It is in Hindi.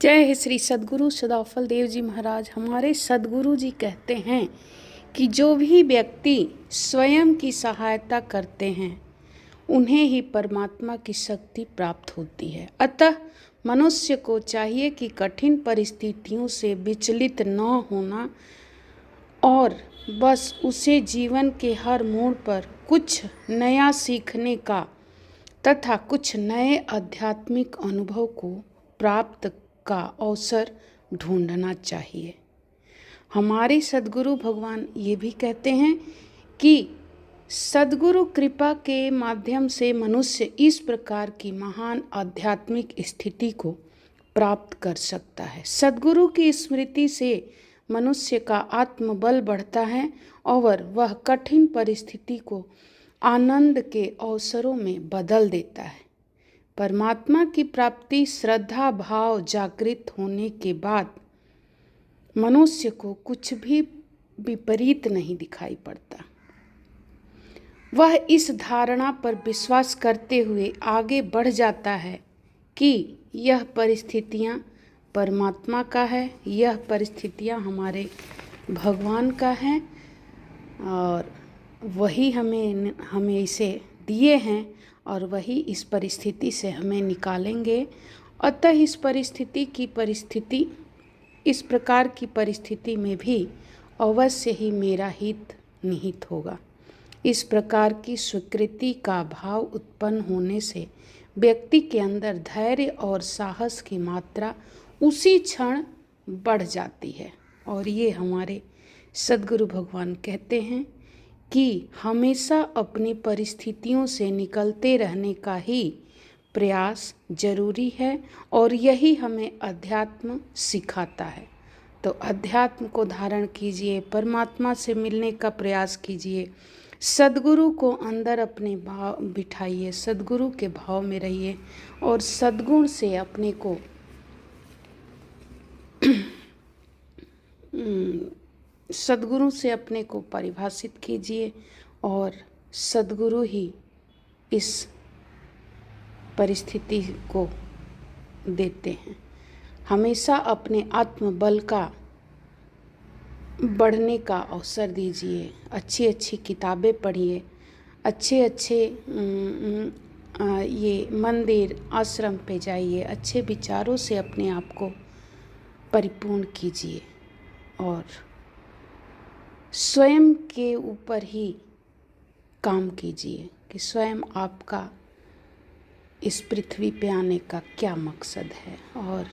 जय हे श्री सद्गुरु सदाफल देव जी महाराज। हमारे सद्गुरु जी कहते हैं कि जो भी व्यक्ति स्वयं की सहायता करते हैं उन्हें ही परमात्मा की शक्ति प्राप्त होती है। अतः मनुष्य को चाहिए कि कठिन परिस्थितियों से विचलित न होना और बस उसे जीवन के हर मोड़ पर कुछ नया सीखने का तथा कुछ नए आध्यात्मिक अनुभव को प्राप्त का अवसर ढूंढना चाहिए। हमारे सद्गुरु भगवान ये भी कहते हैं कि सद्गुरु कृपा के माध्यम से मनुष्य इस प्रकार की महान आध्यात्मिक स्थिति को प्राप्त कर सकता है। सद्गुरु की स्मृति से मनुष्य का आत्मबल बढ़ता है और वह कठिन परिस्थिति को आनंद के अवसरों में बदल देता है। परमात्मा की प्राप्ति श्रद्धा भाव जागृत होने के बाद मनुष्य को कुछ भी विपरीत नहीं दिखाई पड़ता। वह इस धारणा पर विश्वास करते हुए आगे बढ़ जाता है कि यह परिस्थितियां परमात्मा का है, यह परिस्थितियां हमारे भगवान का हैं और वही हमें इसे दिए हैं और वही इस परिस्थिति से हमें निकालेंगे। अतः इस प्रकार की परिस्थिति में भी अवश्य ही मेरा हित निहित होगा। इस प्रकार की स्वीकृति का भाव उत्पन्न होने से व्यक्ति के अंदर धैर्य और साहस की मात्रा उसी क्षण बढ़ जाती है। और ये हमारे सद्गुरु भगवान कहते हैं कि हमेशा अपनी परिस्थितियों से निकलते रहने का ही प्रयास जरूरी है और यही हमें अध्यात्म सिखाता है। तो अध्यात्म को धारण कीजिए, परमात्मा से मिलने का प्रयास कीजिए, सद्गुरु को अंदर अपने भाव बिठाइए, सद्गुरु के भाव में रहिए और सद्गुण से अपने को सद्गुरु से अपने को परिभाषित कीजिए और सद्गुरु ही इस परिस्थिति को देते हैं। हमेशा अपने आत्मबल का बढ़ने का अवसर दीजिए, अच्छी अच्छी किताबें पढ़िए, अच्छे ये मंदिर आश्रम पे जाइए, अच्छे विचारों से अपने आप को परिपूर्ण कीजिए और स्वयं के ऊपर ही काम कीजिए कि स्वयं आपका इस पृथ्वी पे आने का क्या मकसद है और